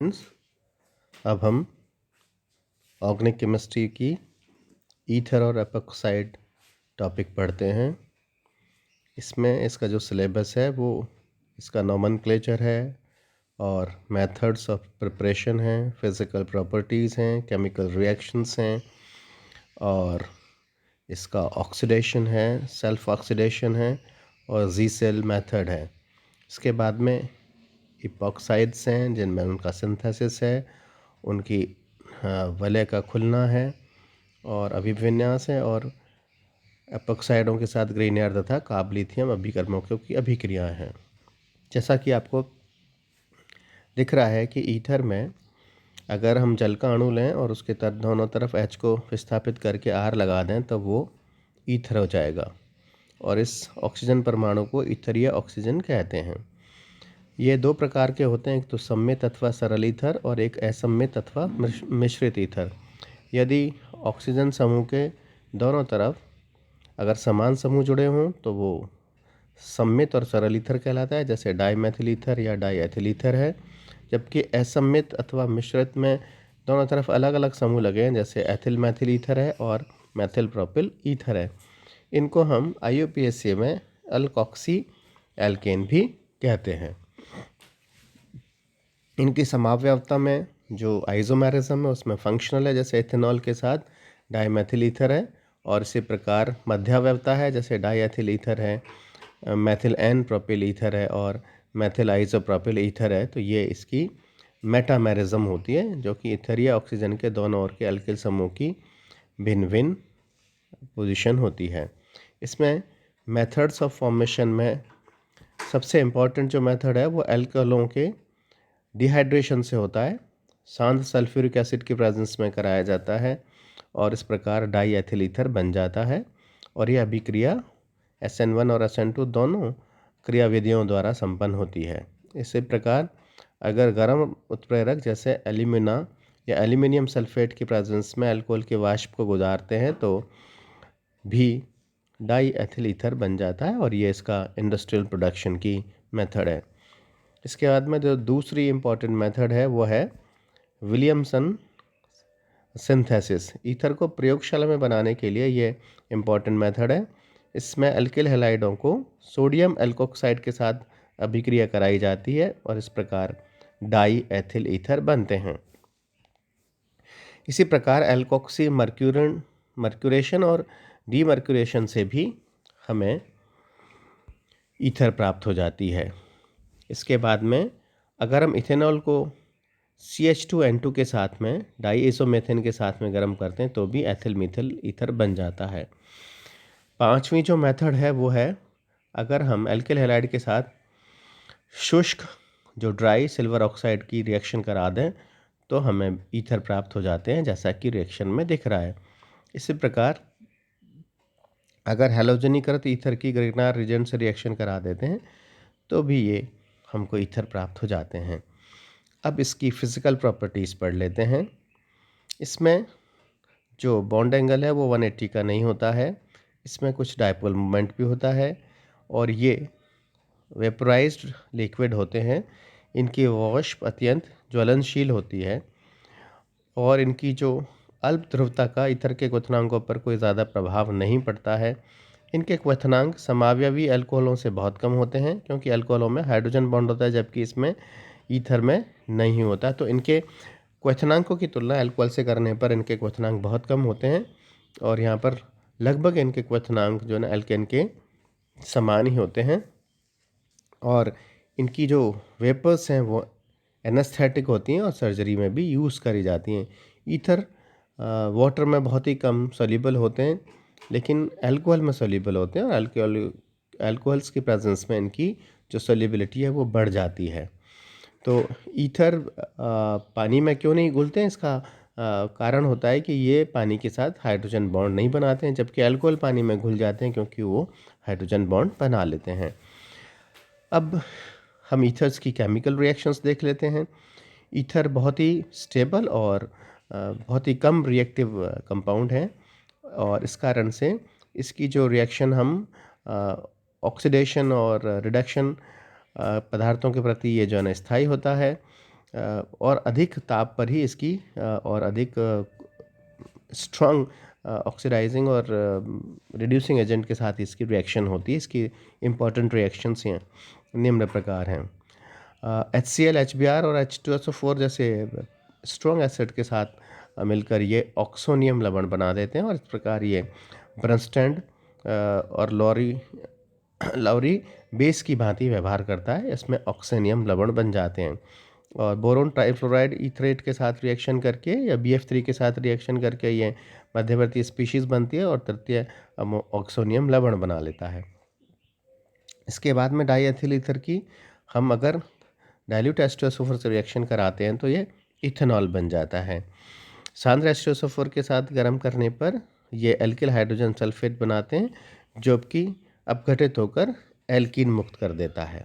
Friends, अब हम organic chemistry की ईथर और एपॉक्साइड टॉपिक पढ़ते हैं। इसमें इसका जो सिलेबस है वो इसका नोमेनक्लेचर है और मेथड्स ऑफ प्रिपरेशन हैं, फिज़िकल प्रॉपर्टीज़ हैं, केमिकल रिएक्शंस हैं और इसका ऑक्सीडेशन है, सेल्फ ऑक्सीडेशन है और जी सेल मेथड है। इसके बाद में इपॉक्साइड्स हैं जिनमें उनका सिंथेसिस है, उनकी वलय का खुलना है और अभिविन्यास है और एपॉक्साइडों के साथ ग्रेनियर तथा काब लिथियम अभिकर्मकों की अभिक्रियाएं हैं। जैसा कि आपको दिख रहा है कि ईथर में अगर हम जल का अणु लें और उसके दोनों तरफ H को विस्थापित करके R लगा दें तब वो ईथर हो जाएगा और इस ऑक्सीजन परमाणु को ईथरीय ऑक्सीजन कहते हैं। ये दो प्रकार के होते हैं, एक तो सम्मित अथवा सरल ईथर और एक असम्मित अथवा मिश्रित ईथर। यदि ऑक्सीजन समूह के दोनों तरफ अगर समान समूह जुड़े हों तो वो सम्मित और सरल ईथर कहलाता है, जैसे डाईमेथिल ईथर या डाईएथिल ईथर है। जबकि असम्मित अथवा मिश्रित में दोनों तरफ अलग अलग समूह लगे हैं, जैसे एथिल मैथिल ईथर है और मैथिल प्रोपिल ईथर है। इनको हम IUPAC में अल्कोक्सी एल्केन भी कहते हैं। इनकी समावयवता में जो आइसोमेरिज्म है उसमें फंक्शनल है, जैसे इथेनॉल के साथ डाईमेथिल ईथर है, और इसी प्रकार मध्यावयवता है, जैसे डाईएथिल ईथर है, मैथिल एन प्रोपिल ईथर है और मैथिल आइसोप्रोपिल ईथर है। तो ये इसकी मेटामेरिज्म होती है, जो कि ईथरीय ऑक्सीजन के दोनों ओर के अल्किल समूह की भिन्न भिन्न पोजीशन होती है। इसमें मेथड्स ऑफ फॉर्मेशन में सबसे इम्पॉर्टेंट जो मेथड है वो अल्कोहलों के डिहाइड्रेशन से होता है। शांत सल्फ्यूरिक एसिड की प्रेजेंस में कराया जाता है और इस प्रकार डाईएथिल ईथर बन जाता है और यह अभिक्रिया SN1 और SN2 दोनों क्रियाविधियों द्वारा संपन्न होती है। इसी प्रकार अगर गर्म उत्प्रेरक जैसे एल्यूमिना या एल्यूमिनियम सल्फेट की प्रेजेंस में अल्कोहल के वाष्प को गुजारते हैं तो भी डाईएथिल ईथर बन जाता है और ये इसका इंडस्ट्रियल प्रोडक्शन की मेथड है। इसके बाद में जो दूसरी इम्पॉर्टेंट मेथड है वो है विलियमसन सिंथेसिस। ईथर को प्रयोगशाला में बनाने के लिए ये इम्पॉर्टेंट मेथड है। इसमें अल्किल हैलाइडों को सोडियम एल्कोक्साइड के साथ अभिक्रिया कराई जाती है और इस प्रकार डाई एथिल ईथर बनते हैं। इसी प्रकार एल्कोक्सी मर्क्यूरेशन और डीमर्क्यूरेशन से भी हमें ईथर प्राप्त हो जाती है। इसके बाद में अगर हम इथेनॉल को CH2N2 के साथ में डाईइसोमेथेन के साथ में गर्म करते हैं तो भी एथिल मीथिल ईथर बन जाता है। पांचवी जो मेथड है वो है अगर हम एल्किल हैलाइड के साथ शुष्क जो ड्राई सिल्वर ऑक्साइड की रिएक्शन करा दें तो हमें ईथर प्राप्त हो जाते हैं, जैसा कि रिएक्शन में दिख रहा है। इसी प्रकार अगर हैलोजनीकृत ईथर की ग्रिग्नार रिएजेंट से रिएक्शन करा देते हैं तो भी ये हमको ईथर प्राप्त हो जाते हैं। अब इसकी फ़िज़िकल प्रॉपर्टीज़ पढ़ लेते हैं। इसमें जो बॉन्ड एंगल है वो 180 का नहीं होता है। इसमें कुछ डायपोल मोमेंट भी होता है और ये वेपराइज्ड लिक्विड होते हैं। इनकी वाष्प अत्यंत ज्वलनशील होती है और इनकी जो अल्प ध्रुवता का ईथर के क्वथनांकों पर कोई ज़्यादा प्रभाव नहीं पड़ता है। इनके क्वथनांक समावयवी अल्कोहलों से बहुत कम होते हैं, क्योंकि अल्कोहलों में हाइड्रोजन बॉन्ड होता है जबकि इसमें ईथर में नहीं होता। तो इनके क्वथनांकों की तुलना अल्कोहल से करने पर इनके क्वथनांक बहुत कम होते हैं और यहाँ पर लगभग इनके क्वथनांक जो है एल्केन के समान ही होते हैं। और इनकी जो वेपर्स हैं वो एनेस्थेटिक होती हैं और सर्जरी में भी यूज़ करी जाती हैं। ईथर वाटर में बहुत ही कम सोल्यूबल होते हैं, लेकिन अल्कोहल में सोल्यूबल होते हैं और अल्कोहल्स की प्रेजेंस में इनकी जो सोल्यूबिलिटी है वो बढ़ जाती है। तो ईथर पानी में क्यों नहीं घुलते हैं, इसका कारण होता है कि ये पानी के साथ हाइड्रोजन बॉन्ड नहीं बनाते हैं, जबकि अल्कोहल पानी में घुल जाते हैं क्योंकि वो हाइड्रोजन बॉन्ड बना लेते हैं। अब हम ईथर्स की केमिकल रिएक्शंस देख लेते हैं। ईथर बहुत ही स्टेबल और बहुत ही कम रिएक्टिव कंपाउंड है और इस कारण से इसकी जो रिएक्शन हम ऑक्सीडेशन और रिडक्शन पदार्थों के प्रति ये जो है ना स्थायी होता है और अधिक ताप पर ही इसकी और अधिक स्ट्रॉन्ग ऑक्सीडाइजिंग और रिड्यूसिंग एजेंट के साथ इसकी रिएक्शन होती है। इसकी इम्पॉर्टेंट रिएक्शंस हैं, निम्न प्रकार हैं। HCl, HBr और H2SO4 जैसे स्ट्रॉन्ग एसिड के साथ मिलकर ये ऑक्सोनियम लवण बना देते हैं और इस प्रकार ये ब्रनस्टैंड और लाउरी बेस की भांति व्यवहार करता है। इसमें ऑक्सीनियम लवण बन जाते हैं और बोरोन ट्राइफ्लोराइड ईथरेट के साथ रिएक्शन करके या BF3 के साथ रिएक्शन करके ये मध्यवर्ती स्पीशीज़ बनती है और तृतीय ऑक्सोनियम लवण बना लेता है। इसके बाद में डाईएथिल ईथर की हम अगर डाइल्यूट H2SO4 से रिएक्शन कराते हैं तो ये इथेनॉल बन जाता है। सांद्र H2SO4 के साथ गर्म करने पर ये एल्किल हाइड्रोजन सल्फेट बनाते हैं, जो कि अपघटित होकर एल्कीन मुक्त कर देता है।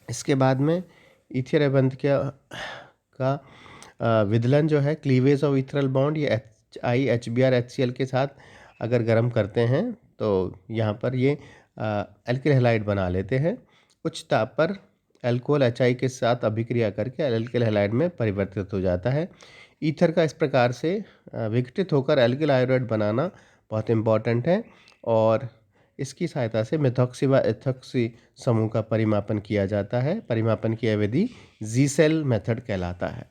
इसके बाद में ईथर बंध का विदलन जो है क्लीवेज ऑफ इथरल बॉन्ड ये HBr HCl के साथ अगर गर्म करते हैं तो यहाँ पर ये एल्किल हैलाइड बना लेते हैं। उच्च ताप पर अल्कोहल HI के साथ अभिक्रिया करके एल्किल हैलाइड में परिवर्तित हो जाता है। ईथर का इस प्रकार से विघटित होकर एल्किल आयोडाइड बनाना बहुत इम्पॉर्टेंट है और इसकी सहायता से मेथॉक्सी व एथॉक्सी समूह का परिमापन किया जाता है। परिमापन की विधि जी-सेल मेथड कहलाता है।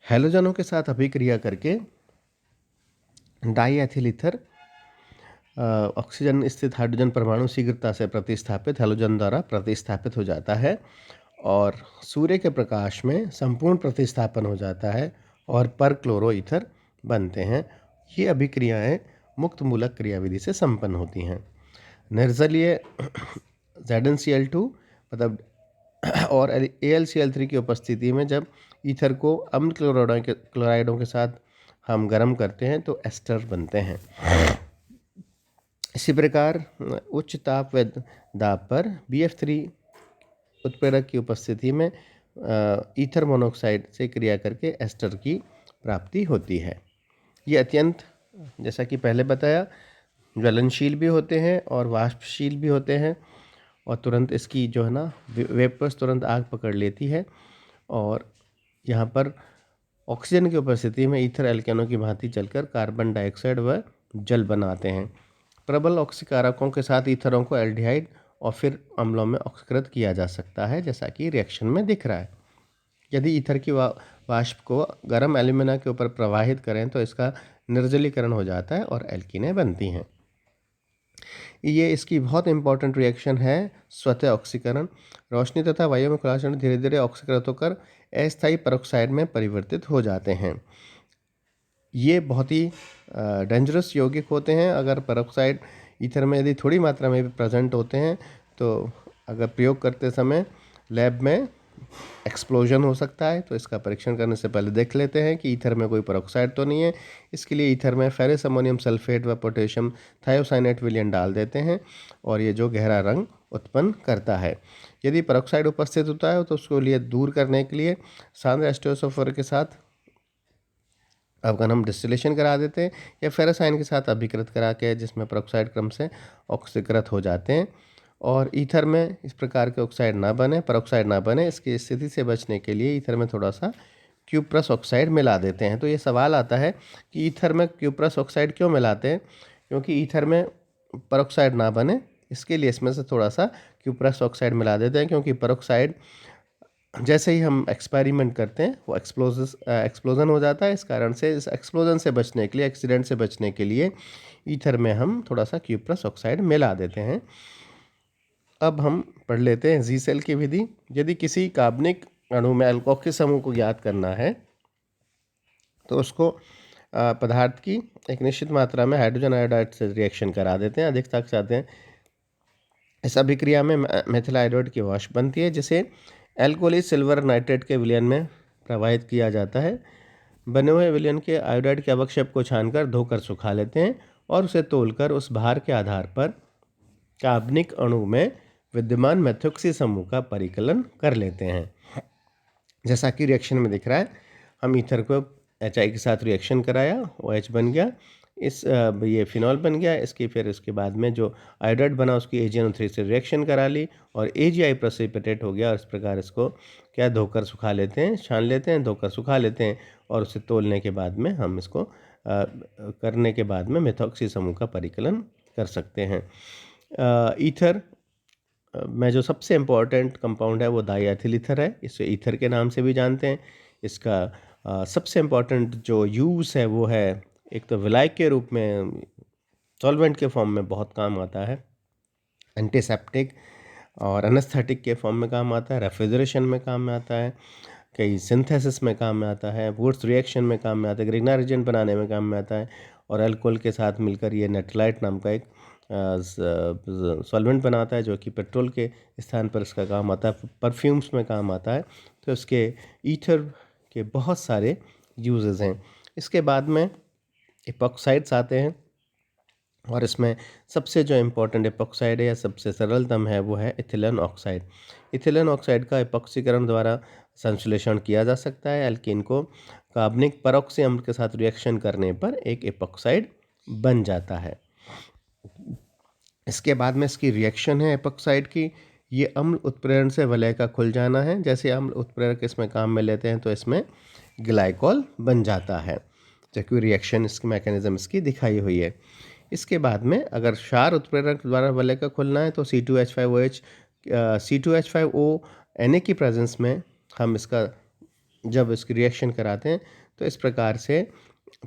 हैलोजनों के साथ अभिक्रिया करके डाईएथिल ईथर ऑक्सीजन स्थित हाइड्रोजन परमाणु शीघ्रता से प्रतिस्थापित हैलोजन द्वारा प्रतिस्थापित हो जाता है और सूर्य के प्रकाश में संपूर्ण प्रतिस्थापन हो जाता है और पर क्लोरो ईथर बनते हैं। ये अभिक्रियाएं मुक्त मूलक क्रियाविधि से संपन्न होती हैं। निर्जलीय ZnCl2 मतलब और AlCl3 की उपस्थिति में जब ईथर को अम्ल क्लोराइडों के साथ हम गर्म करते हैं तो एस्टर बनते हैं। इसी प्रकार उच्च ताप व दाब पर BF3 उत्प्रेरक की उपस्थिति में ईथर मोनोऑक्साइड से क्रिया करके एस्टर की प्राप्ति होती है। ये अत्यंत, जैसा कि पहले बताया, ज्वलनशील भी होते हैं और वाष्पशील भी होते हैं और तुरंत इसकी जो है ना वेपर्स तुरंत आग पकड़ लेती है और यहाँ पर ऑक्सीजन की उपस्थिति में ईथर एल्केनों की भांति चलकर कार्बन डाइऑक्साइड व जल बनाते हैं। प्रबल ऑक्सीकारकों के साथ ईथरों को एल्डिहाइड और फिर अम्लों में ऑक्सीकृत किया जा सकता है, जैसा कि रिएक्शन में दिख रहा है। यदि ईथर की वाष्प को गर्म एल्यूमिना के ऊपर प्रवाहित करें तो इसका निर्जलीकरण हो जाता है और एल्कीनें बनती हैं। ये इसकी बहुत इंपॉर्टेंट रिएक्शन है स्वतः ऑक्सीकरण। रोशनी तथा वायु में खुलासरण धीरे धीरे ऑक्सीकृत होकर अस्थायी परऑक्साइड में परिवर्तित हो जाते हैं। ये बहुत ही डेंजरस यौगिक होते हैं। अगर परऑक्साइड ईथर में यदि थोड़ी मात्रा में भी प्रेजेंट होते हैं तो अगर प्रयोग करते समय लैब में एक्सप्लोजन हो सकता है। तो इसका परीक्षण करने से पहले देख लेते हैं कि ईथर में कोई परऑक्साइड तो नहीं है। इसके लिए ईथर में फेरस अमोनियम सल्फेट व पोटेशियम थायोसाइनेट विलयन डाल देते हैं और ये जो गहरा रंग उत्पन्न करता है। यदि परऑक्साइड उपस्थित होता है तो उसको लिए दूर करने के लिए सांद्र H2SO4 के साथ अगर हम डिस्टिलेशन करा देते हैं या फेरस आयन के साथ अभिकृत करा के, जिसमें परऑक्साइड क्रम से ऑक्सीकृत हो जाते हैं और ईथर में इस प्रकार के ऑक्साइड ना बने, परऑक्साइड ना बने, इसकी स्थिति से बचने के लिए ईथर में थोड़ा सा क्यूप्रस ऑक्साइड मिला देते हैं। तो ये सवाल आता है कि ईथर में क्यूप्रस ऑक्साइड क्यों मिलाते हैं? क्योंकि ईथर में परऑक्साइड ना बने, इसके लिए इसमें से थोड़ा सा क्यूप्रस ऑक्साइड मिला देते हैं। क्योंकि परऑक्साइड जैसे ही हम एक्सपेरिमेंट करते हैं वो एक्सप्लोजन हो जाता है। इस कारण से इस एक्सप्लोजन से बचने के लिए, एक्सीडेंट से बचने के लिए ईथर में हम थोड़ा सा क्यूप्रस ऑक्साइड मिला देते हैं। अब हम पढ़ लेते हैं जी-सेल की विधि। यदि किसी कार्बनिक अणु में अल्कोहल समूह को ज्ञात करना है तो उसको पदार्थ की एक निश्चित मात्रा में हाइड्रोजन आयोडाइड से रिएक्शन करा देते हैं, अधिकता के साथ हैं। इस अभिक्रिया में मेथिल आयोडाइड की वाष्प बनती है, जिसे एल्कोहली सिल्वर नाइट्रेट के विलयन में प्रवाहित किया जाता है। बने हुए विलयन के आयोडाइड के अवक्षेप को छानकर धोकर सुखा लेते हैं और उसे तौलकर उस भार के आधार पर कार्बनिक अणु में विद्यमान मेथोक्सी समूह का परिकलन कर लेते हैं। जैसा कि रिएक्शन में दिख रहा है, हम ईथर को HI के साथ रिएक्शन कराया, OH बन गया। ये फिनॉल बन गया। फिर इसके बाद में जो आयोडाइड बना उसकी AgNO3 से रिएक्शन करा ली और AgI प्रेसिपिटेट हो गया और इस प्रकार इसको क्या धोकर सुखा लेते हैं, छान लेते हैं, धोकर सुखा लेते हैं और उसे तौलने के बाद में हम इसको करने के बाद में मेथॉक्सी समूह का परिकलन कर सकते हैं। ईथर में जो सबसे इम्पॉर्टेंट कंपाउंड है वो डाईएथिल ईथर है, इसे ईथर के नाम से भी जानते हैं। इसका सबसे इम्पॉर्टेंट जो यूज़ है वो है, एक तो विलायक के रूप में सॉल्वेंट के फॉर्म में बहुत काम आता है, एंटीसेप्टिक और एनेस्थेटिक के फॉर्म में काम आता है, रेफ्रिजरेशन में काम में आता है, कई सिंथेसिस में काम में आता है, वुड्स रिएक्शन में काम में आता है, ग्रिग्नार एजेंट बनाने में काम में आता है और अल्कोहल के साथ मिलकर ये नेट्रालाइट नाम का एक सॉल्वेंट बनाता है जो कि पेट्रोल के स्थान पर इसका काम आता है, परफ्यूम्स में काम आता है। तो इसके ईथर के बहुत सारे यूजेस हैं। इसके बाद में एपॉक्साइड्स आते हैं और इसमें सबसे जो इम्पोर्टेंट एपॉक्साइड है या सबसे सरलतम है वो है इथिलीन ऑक्साइड। इथिलीन ऑक्साइड का एपॉक्सीकरण द्वारा संश्लेषण किया जा सकता है। एल्कीन को कार्बनिक परऑक्सी अम्ल के साथ रिएक्शन करने पर एक एपॉक्साइड बन जाता है। इसके बाद में इसकी रिएक्शन है एपॉक्साइड की, ये अम्ल उत्प्रेरण से वलय का खुल जाना है। जैसे अम्ल उत्प्रेरक इसमें काम में लेते हैं तो इसमें ग्लाइकॉल बन जाता है, जबकि रिएक्शन इसकी मैकेनिज्म इसकी दिखाई हुई है। इसके बाद में अगर क्षार उत्प्रेरक द्वारा वलय का खुलना है तो C2H5OH C2H5O Na की प्रेजेंस में हम इसका जब इसकी रिएक्शन कराते हैं तो इस प्रकार से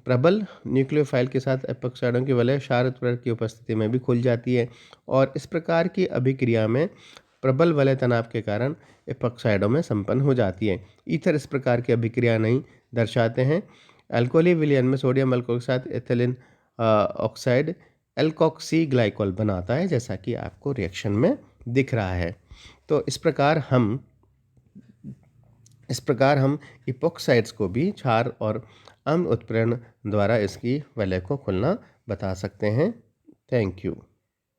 प्रबल न्यूक्लियोफाइल के साथ एपॉक्साइडों की वलय क्षार उत्प्रेरक की उपस्थिति में भी खुल जाती है और इस प्रकार की अभिक्रिया में प्रबल वलय तनाव के कारण एपॉक्साइडों में संपन्न हो जाती है। ईथर इस प्रकार की अभिक्रिया नहीं दर्शाते हैं। अल्कोहली विलयन में सोडियम अल्कोहल के साथ एथिलीन ऑक्साइड एल्कोक्सी ग्लाइकॉल बनाता है, जैसा कि आपको रिएक्शन में दिख रहा है। तो इस प्रकार हम इपॉक्साइड्स को भी क्षार और अम्ल उत्प्रेरण द्वारा इसकी वलय को खुलना बता सकते हैं। Thank you.